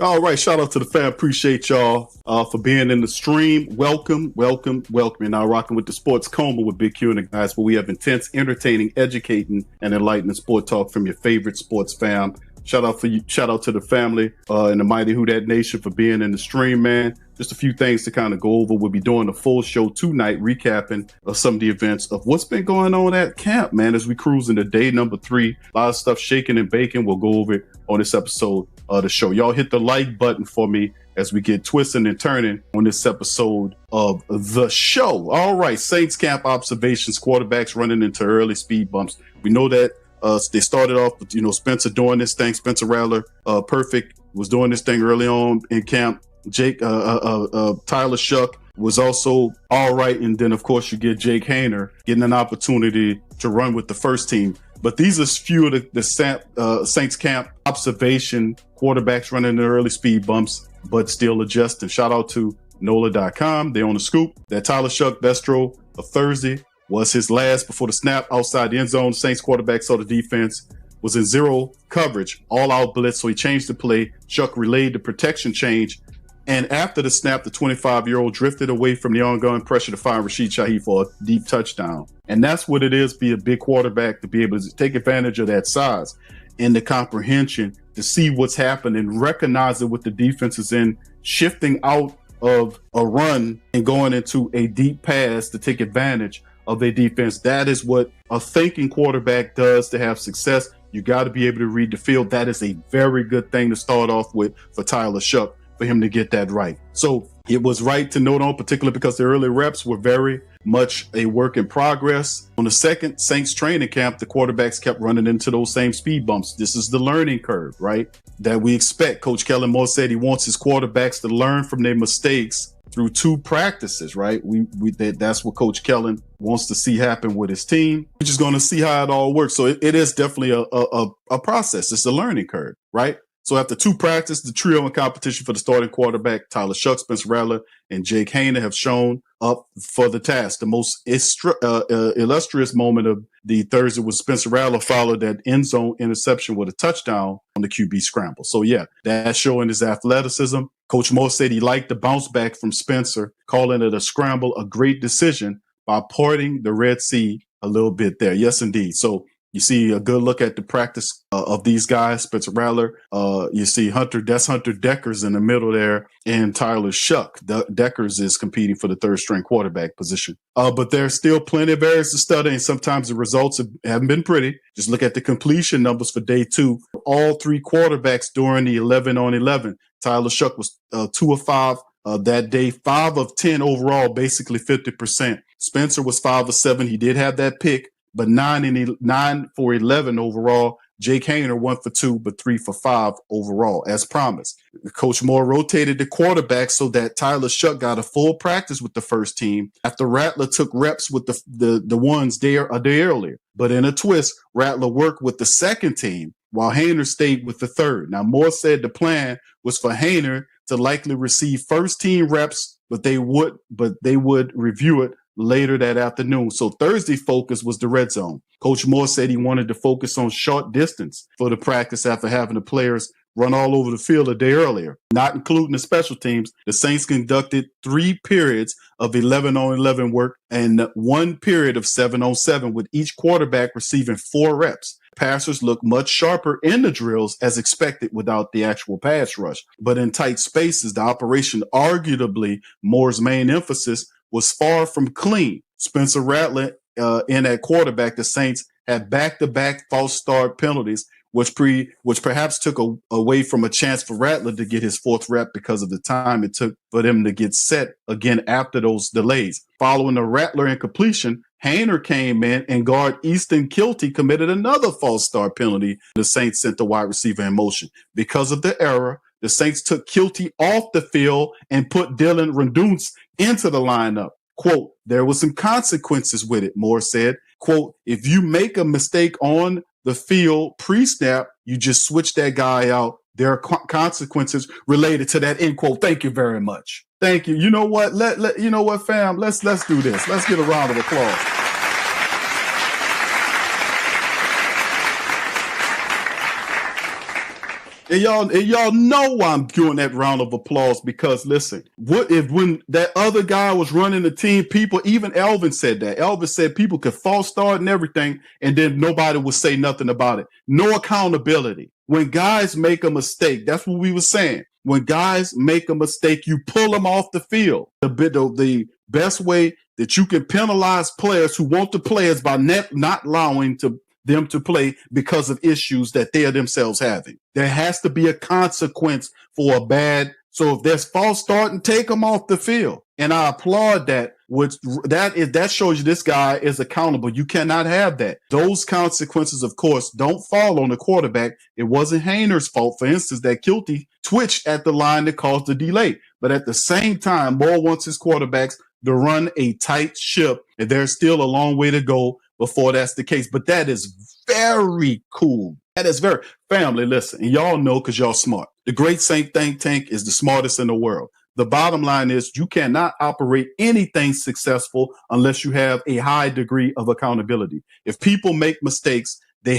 All right, shout out to the fam. Appreciate y'all for being in the stream. Welcome. You're now rocking with the Sports Coma with Big Q and the guys, where we have intense, entertaining, educating, and enlightening sport talk from your favorite sports fam. Shout out to the family and the mighty Who Dat Nation for being in the stream, man. Just a few things to kind of go over. We'll be doing a full show tonight, recapping some of the events of what's been going on at camp, man, as we cruise into day number 3. A lot of stuff shaking and baking. We'll go over it on this episode of the show. Y'all hit the like button for me as we get twisting and turning on this episode of the show. All right, Saints camp observations, quarterbacks running into early speed bumps. We know that they started off with, Spencer doing this thing. Spencer Rattler, perfect, was doing this thing early on in camp. Tyler Shuck was also all right. And then, of course, you get Jake Haener getting an opportunity to run with the first team. But these are few of the Saints camp observation quarterbacks running the early speed bumps, but still adjusting. Shout out to NOLA.com. They on the scoop that Tyler Shuck best throw of Thursday was his last before the snap outside the end zone. Saints quarterback saw the defense was in zero coverage, all out blitz. So he changed the play. Shuck relayed the protection change. And after the snap, the 25-year-old drifted away from the ongoing pressure to find Rashid Shaheed for a deep touchdown. And that's what it is, be a big quarterback, to be able to take advantage of that size and the comprehension to see what's happening, recognize it with the defense is in, shifting out of a run and going into a deep pass to take advantage of their defense. That is what a thinking quarterback does to have success. You got to be able to read the field. That is a very good thing to start off with for Tyler Shuck, for him to get that right. So it was right to note on, particularly because the early reps were very much a work in progress. On the second Saints training camp, the quarterbacks kept running into those same speed bumps. This is the learning curve, right, that we expect. Coach Kellen Moore said he wants his quarterbacks to learn from their mistakes through 2 practices, right? That's what Coach Kellen wants to see happen with his team. We're just going to see how it all works. So it is definitely a process. It's a learning curve, right? So after 2 practices, the trio in competition for the starting quarterback, Tyler Shuck, Spencer Rattler, and Jake Haener have shown up for the task. The most illustrious moment of the Thursday was Spencer Rattler followed that end zone interception with a touchdown on the QB scramble. So yeah, that's showing his athleticism. Coach Moore said he liked the bounce back from Spencer, calling it a scramble, a great decision by parting the Red Sea a little bit there. Yes, indeed. So you see a good look at the practice of these guys, Spencer Rattler. You see Hunter Deckers in the middle there, and Tyler Shuck. Deckers is competing for the third string quarterback position. But there's still plenty of areas to study, and sometimes the results haven't been pretty. Just look at the completion numbers for day 2. All 3 quarterbacks during the 11-on-11. Tyler Shuck was 2 of 5 that day, 5 of 10 overall, basically 50%. Spencer was 5 of 7. He did have that pick, but 9 for 11 overall. Jake Haener 1 for 2, but 3 for 5 overall, as promised. Coach Moore rotated the quarterback so that Tyler Shuck got a full practice with the first team after Rattler took reps with the ones there a day earlier. But in a twist, Rattler worked with the second team while Haener stayed with the third. Now, Moore said the plan was for Haener to likely receive first team reps, but they would review it later that afternoon. So Thursday focus was the red zone. Coach Moore said he wanted to focus on short distance for the practice after having the players run all over the field a day earlier. Not including the special teams, the Saints conducted 3 periods of 11-on-11 work and 1 period of 7-on-7, with each quarterback receiving 4 reps. Passers look much sharper in the drills as expected without the actual pass rush. But in tight spaces, the operation, arguably Moore's main emphasis, was far from clean. Spencer Rattler in at quarterback, the Saints had back-to-back false start penalties, which perhaps took away from a chance for Rattler to get his 4th rep because of the time it took for them to get set again after those delays. Following the Rattler incompletion, Haener came in and guard Easton Kilty committed another false start penalty. The Saints sent the wide receiver in motion. Because of the error, the Saints took Kilty off the field and put Dylan Renduns into the lineup. Quote, there was some consequences with it, Moore said. Quote, if you make a mistake on the field pre-snap, you just switch that guy out. There are consequences related to that, end quote. Thank you very much. Thank you. You know what? You know what, fam? Let's do this. Let's get a round of applause. And y'all know why I'm doing that round of applause, because listen, what if when that other guy was running the team, people, even Elvin said that. Elvin said people could false start and everything, and then nobody would say nothing about it. No accountability. When guys make a mistake, that's what we were saying. When guys make a mistake, you pull them off the field. The best way that you can penalize players who want to play is by not allowing them to play because of issues that they are themselves having. There has to be a consequence for a bad. So if there's false starting, take them off the field. And I applaud that. That shows you this guy is accountable. You cannot have that. Those consequences, of course, don't fall on the quarterback. It wasn't Hayner's fault, for instance, that Kilty twitched at the line that caused the delay. But at the same time, Moore wants his quarterbacks to run a tight ship, and there's still a long way to go before that's the case. But that is very cool. That is very family. Listen, and y'all know because y'all smart. The Great Saint think tank is the smartest in the world. The bottom line is you cannot operate anything successful unless you have a high degree of accountability. If people make mistakes, they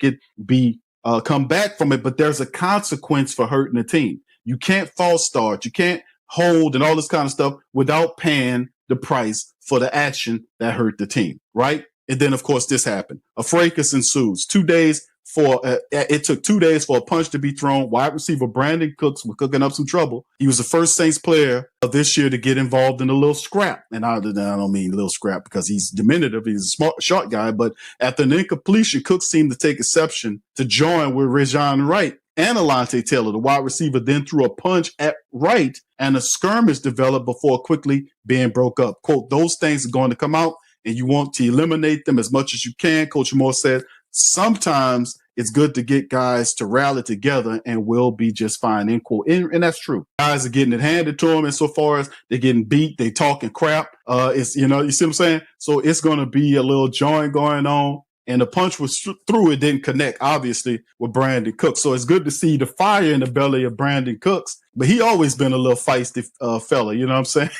could be come back from it, but there's a consequence for hurting the team. You can't false start. You can't hold and all this kind of stuff without paying the price for the action that hurt the team, right? And then, of course, this happened. A fracas ensues. It took 2 days for a punch to be thrown. Wide receiver Brandon Cooks was cooking up some trouble. He was the first Saints player of this year to get involved in a little scrap. And I don't mean little scrap because he's diminutive. He's a smart, short guy. But after an incompletion, Cooks seemed to take exception to join with Rajon Wright and Alontae Taylor. The wide receiver then threw a punch at Wright, and a skirmish developed before quickly being broke up. Quote, those things are going to come out, and you want to eliminate them as much as you can. Coach Moore said, sometimes it's good to get guys to rally together and we'll be just fine, end quote. And that's true. Guys are getting it handed to them, and so far as they're getting beat, they talking crap. You see what I'm saying? So it's going to be a little joint going on. And the punch was through. It didn't connect, obviously, with Brandon Cooks. So it's good to see the fire in the belly of Brandon Cooks. But he always been a little feisty fella, you know what I'm saying?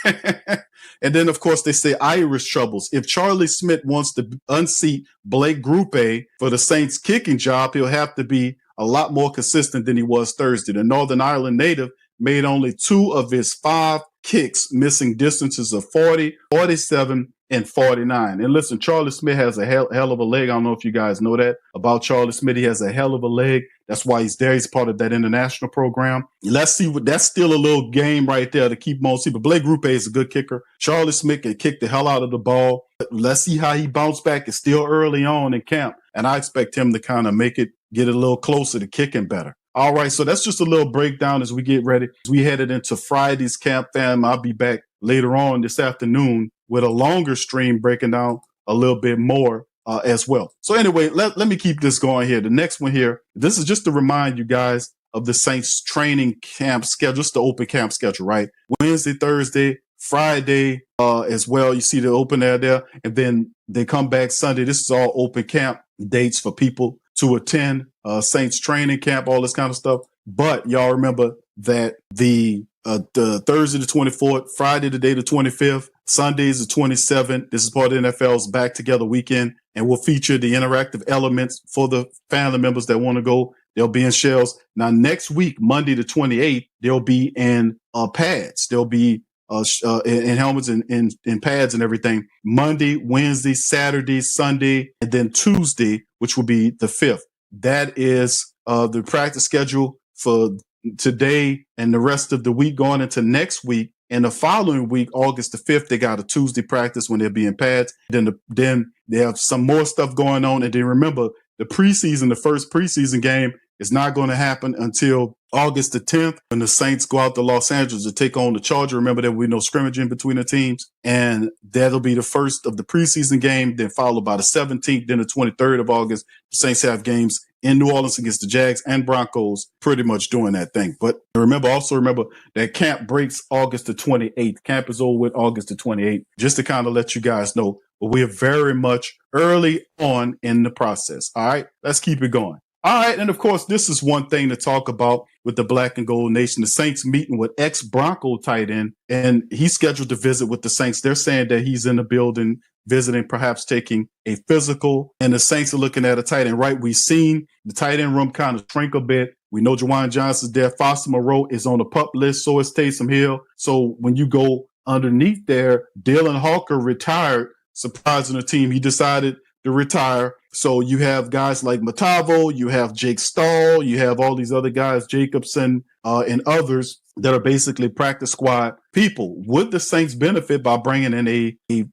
And then, of course, they say Irish troubles. If Charlie Smith wants to unseat Blake Grupe for the Saints kicking job, he'll have to be a lot more consistent than he was Thursday. The Northern Ireland native made only 2 of his 5 kicks, missing distances of 40, 47, and 49. And listen, Charlie Smith has a hell of a leg. I don't know if you guys know that about Charlie Smith. He has a hell of a leg. That's why he's there. He's part of that international program. Let's see that's still a little game right there to keep him on. See, but Blake Grupe is a good kicker. Charlie Smith can kick the hell out of the ball. Let's see how he bounce back. It's still early on in camp, and I expect him to kind of get it a little closer to kicking better. All right, so that's just a little breakdown as we get ready. As we headed into Friday's camp, fam, I'll be back later on this afternoon with a longer stream breaking down a little bit more as well. So anyway, let me keep this going here. The next one here, this is just to remind you guys of the Saints training camp schedule, just the open camp schedule, right? Wednesday, Thursday, Friday as well. You see the open there, and then they come back Sunday. This is all open camp dates for people to attend Saints training camp, all this kind of stuff. But y'all remember that the Thursday the 24th, Friday the day the 25th, Sundays the 27th. This is part of the NFL's Back Together weekend, and will feature the interactive elements for the family members that want to go. They'll be in shells. Now, next week, Monday the 28th, they'll be in pads. They'll be in helmets and in pads and everything. Monday, Wednesday, Saturday, Sunday, and then Tuesday, which will be the 5th. That is the practice schedule for today and the rest of the week going into next week. And the following week, August the 5th, they got a Tuesday practice when they'll be in pads. Then they have some more stuff going on. And then remember, the first preseason game is not going to happen until August the 10th when the Saints go out to Los Angeles to take on the Chargers. Remember, there will be no scrimmage in between the teams. And that'll be the first of the preseason game, then followed by the 17th, then the 23rd of August. The Saints have games in New Orleans against the Jags and Broncos, pretty much doing that thing. But remember that camp breaks August the 28th. Camp is over with August the 28th, just to kind of let you guys know. But we're very much early on in the process. All right, let's keep it going. All right, and of course, this is one thing to talk about with the Black and Gold Nation. The Saints meeting with ex-Bronco tight end, and he's scheduled to visit with the Saints. They're saying that he's in the building visiting, perhaps taking a physical, and the Saints are looking at a tight end, right? We've seen the tight end room kind of shrink a bit We know Juwan Johnson's there. Foster Moreau is on the PUP list. So is Taysom Hill. So when you go underneath there, Dylan Hawker retired, surprising the team. He decided to retire. So you have guys like Matavo, you have Jake Stahl, you have all these other guys, Jacobson, and others that are basically practice squad people. Would the Saints benefit by bringing in a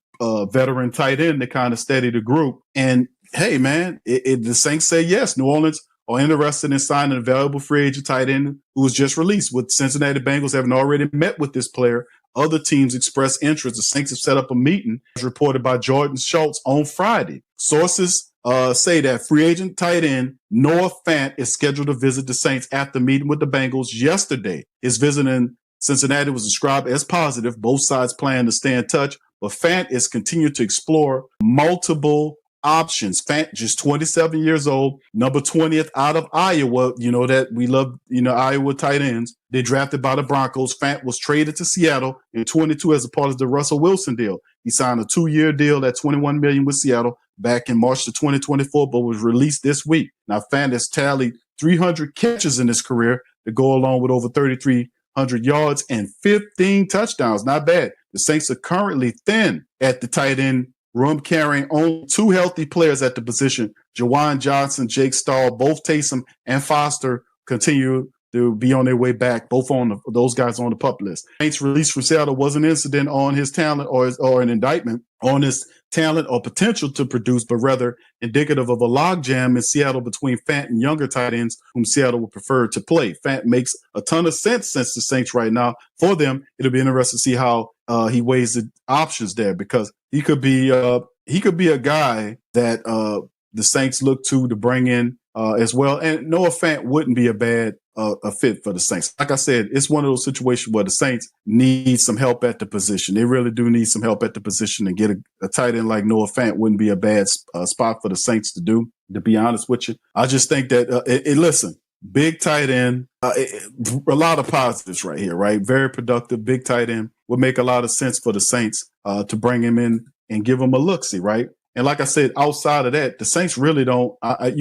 veteran tight end to kind of steady the group? And hey, man, the Saints say yes. New Orleans are interested in signing a valuable free agent tight end who was just released, with Cincinnati Bengals having already met with this player. Other teams expressed interest. The Saints have set up a meeting, as reported by Jordan Schultz on Friday. Sources say that free agent tight end Noah Fant is scheduled to visit the Saints after meeting with the Bengals yesterday. His visit in Cincinnati was described as positive. Both sides plan to stay in touch, but Fant is continuing to explore multiple options. Fant, just 27 years old, number 20th out of Iowa. You know that we love, Iowa tight ends. They drafted by the Broncos. Fant was traded to Seattle in 22 as a part of the Russell Wilson deal. He signed a 2-year deal at $21 million with Seattle back in March of 2024, but was released this week. Now, Fant has tallied 300 catches in his career to go along with over 3,300 yards and 15 touchdowns. Not bad. The Saints are currently thin at the tight end room, carrying only 2 healthy players at the position. Juwan Johnson, Jake Stahl, both Taysom and Foster continue to be on their way back, both on those guys on the PUP list. Saints release from Seattle was an incident on his talent or an indictment on his talent or potential to produce, but rather indicative of a logjam in Seattle between Fant and younger tight ends whom Seattle would prefer to play. Fant makes a ton of sense since the Saints right now. For them, it'll be interesting to see how he weighs the options there, because he could be a guy that the Saints look to bring in as well. And Noah Fant wouldn't be a bad a fit for the Saints. Like I said, it's one of those situations where the Saints need some help at the position. They really do need some help at the position, and get a tight end like Noah Fant wouldn't be a bad spot for the Saints to do, to be honest with you. I just think that, listen, big tight end, a lot of positives right here, right? Very productive, big tight end would make a lot of sense for the Saints to bring him in and give him a look-see, right? And like I said, outside of that, the Saints really don't.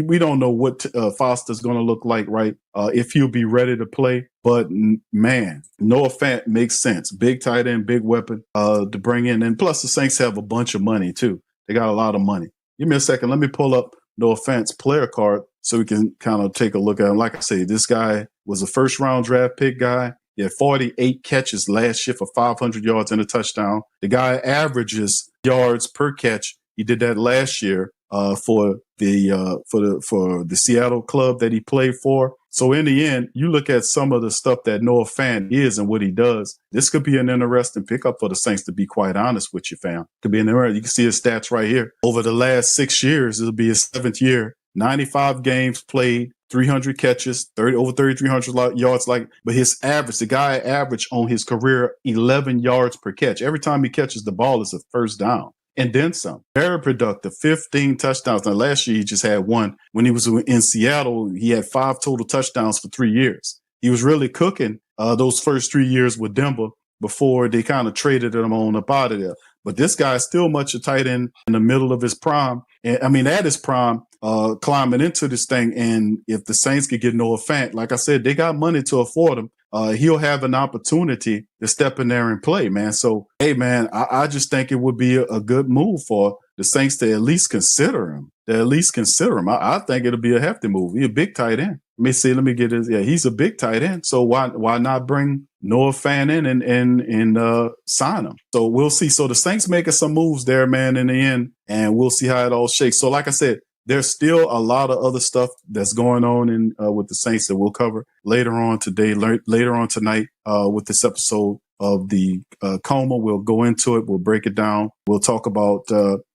We don't know what Foster's going to look like, right? If he'll be ready to play. But man, Noah Fant makes sense. Big tight end, big weapon to bring in. And plus, the Saints have a bunch of money too. They got a lot of money. Give me a second. Let me pull up Noah Fant's player card so we can kind of take a look at him. Like I say, this guy was a first-round draft pick guy. He had 48 catches last year for 500 yards and a touchdown. The guy averages yards per catch. He did that last year for the Seattle club that he played for. So in the end, you look at some of the stuff that Noah Fant is and what he does. This could be an interesting pickup for the Saints, to be quite honest with you, fam. Could be an interesting. You can see his stats right here. Over the last 6 years, it'll be his 7th year. 95 games played, 300 catches, over 3,300 yards. But his average, the guy averaged on his career 11 yards per catch. Every time he catches the ball, it's a first down. And then some. Very productive, 15 touchdowns. Now, last year, he just had 1. When he was in Seattle, he had 5 total touchdowns for 3 years. He was really cooking those first 3 years with Denver before they kind of traded him on up out of there. But this guy is still much a tight end in the middle of his prime. And I mean, at his prime, climbing into this thing. And if the Saints could get Noah Fant, like I said, they got money to afford him. He'll have an opportunity to step in there and play, man. So, hey, man, I just think it would be a good move for the Saints to at least consider him. I think it'll be a hefty move. He's a big tight end. Let me get his. Yeah, he's a big tight end. So why not bring Noah Fant in and sign him? So we'll see. So the Saints making some moves there, man, in the end, and we'll see how it all shakes. So like I said, there's still a lot of other stuff that's going on with the Saints that we'll cover later on today, later on tonight with this episode of the Coma. We'll go into it. We'll break it down. We'll talk about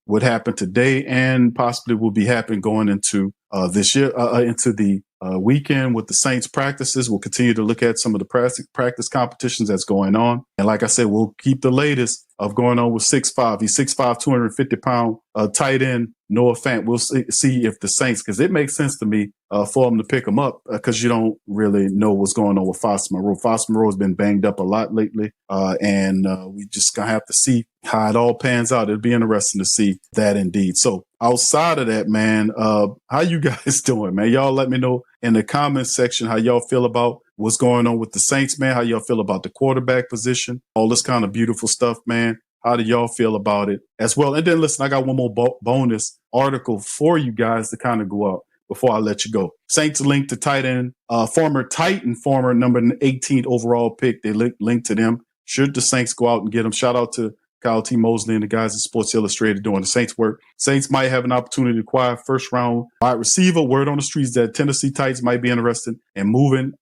what happened today and possibly will be happening going into this year, into the weekend with the Saints practices. We'll continue to look at some of the practice competitions that's going on. And like I said, we'll keep the latest of going on with 6'5". He's 6'5", 250-pound tight end Noah Fant. We'll see if the Saints, because it makes sense to me for them to pick him up because you don't really know what's going on with Foster Moreau. Foster Moreau has been banged up a lot lately, and we just going to have to see how it all pans out. It'll be interesting to see that indeed. So outside of that, man, how you guys doing, man? Y'all let me know in the comments section how y'all feel about what's going on with the Saints, man. How y'all feel about the quarterback position, all this kind of beautiful stuff, man. How do y'all feel about it as well? And then listen, I got one more bonus article for you guys to kind of go out before I let you go. Saints linked to tight end, former number 18th overall pick. They linked to them. Should the Saints go out and get him? Shout out to Kyle T. Mosley and the guys at Sports Illustrated doing the Saints work. Saints might have an opportunity to acquire first-round wide receiver. Word on the streets that Tennessee Titans might be interested in moving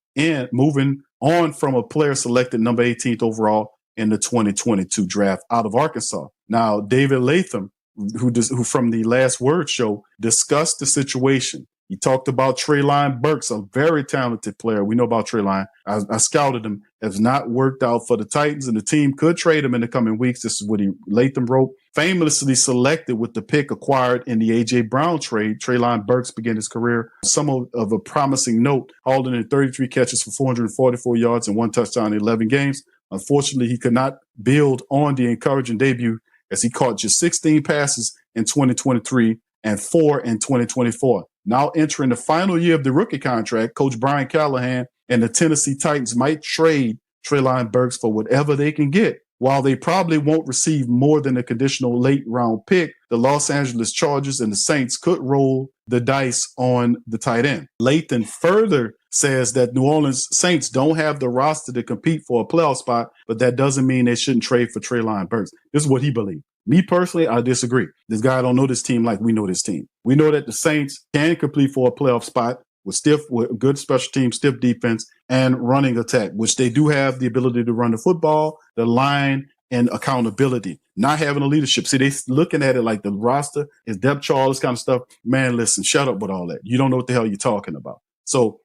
on from a player selected number 18th overall in the 2022 draft out of Arkansas. Now, David Latham, who from the Last Word show, discussed the situation. He talked about Treylon Burks, a very talented player. We know about Treylon. I scouted him. Has not worked out for the Titans, and the team could trade him in the coming weeks. This is what Latham wrote. Famously selected with the pick acquired in the A.J. Brown trade, Treylon Burks began his career somewhat of a promising note, holding in 33 catches for 444 yards and 1 touchdown in 11 games. Unfortunately, he could not build on the encouraging debut as he caught just 16 passes in 2023 and 4 in 2024. Now entering the final year of the rookie contract, Coach Brian Callahan and the Tennessee Titans might trade Treylon Burks for whatever they can get. While they probably won't receive more than a conditional late-round pick, the Los Angeles Chargers and the Saints could roll the dice on the tight end. Latham further says that New Orleans Saints don't have the roster to compete for a playoff spot, but that doesn't mean they shouldn't trade for Treylon Burks. This is what he believes. Me personally, I disagree. This guy don't know this team like we know this team. We know that the Saints can compete for a playoff spot with good special teams, stiff defense, and running attack, which they do have the ability to run the football, the line, and accountability. Not having a leadership. See, they looking at it like the roster is depth chart, all this kind of stuff. Man, listen, shut up with all that. You don't know what the hell you're talking about. So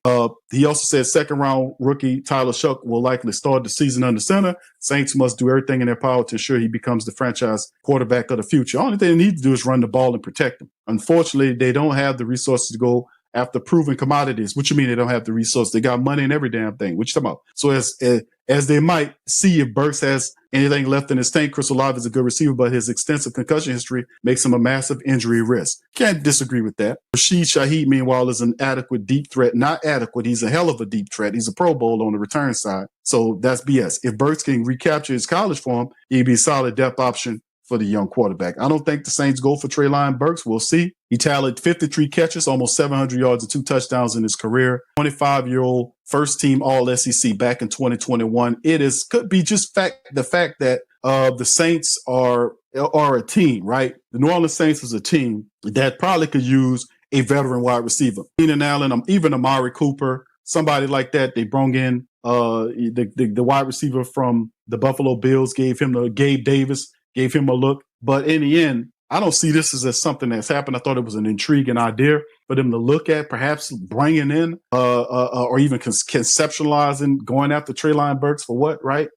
he also said second-round rookie Tyler Shuck will likely start the season under center. Saints must do everything in their power to ensure he becomes the franchise quarterback of the future. Only thing they need to do is run the ball and protect him. Unfortunately, they don't have the resources to go after proven commodities. What you mean they don't have the resources? They got money and every damn thing. What you talking about? So as they might see if Burks has anything left in his tank, Chris Olave is a good receiver, but his extensive concussion history makes him a massive injury risk. Can't disagree with that. Rashid Shaheed, meanwhile, is an adequate deep threat. Not adequate. He's a hell of a deep threat. He's a Pro Bowl on the return side. So that's BS. If Burks can recapture his college form, he'd be a solid depth option for the young quarterback. I don't think the Saints go for Treylon Burks. We'll see. He tallied 53 catches, almost 700 yards and 2 touchdowns in his career. 25-year-old first-team All-SEC back in 2021. Could be just the fact that the Saints are a team, right? The New Orleans Saints is a team that probably could use a veteran wide receiver. Keenan Allen, even Amari Cooper, somebody like that. They brought in the wide receiver from the Buffalo Bills, gave Gabe Davis, gave him a look. But in the end, I don't see this as something that's happened. I thought it was an intriguing idea for them to look at, perhaps bringing in or even conceptualizing going after Treylon Burks for what, right?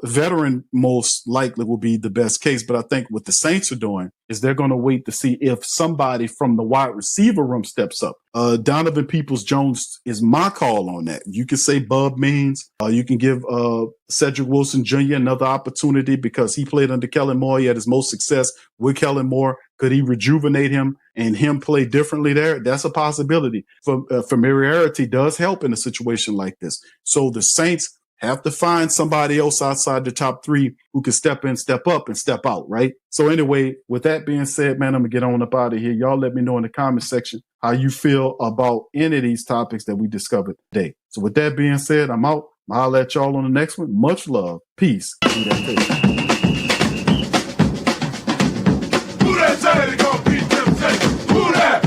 Veteran most likely will be the best case. But I think what the Saints are doing is they're going to wait to see if somebody from the wide receiver room steps up. Donovan Peoples-Jones is my call on that. You can say Bub Means. You can give Cedric Wilson Jr. another opportunity because he played under Kellen Moore. He had his most success with Kellen Moore. Could he rejuvenate him and him play differently there? That's a possibility. Familiarity does help in a situation like this. So the Saints have to find somebody else outside the top three who can step in, step up, and step out, right? So anyway, with that being said, man, I'm going to get on up out of here. Y'all let me know in the comment section how you feel about any of these topics that we discovered today. So with that being said, I'm out. I'll let y'all on the next one. Much love. Peace. Who that say they gonna beat them? Who that?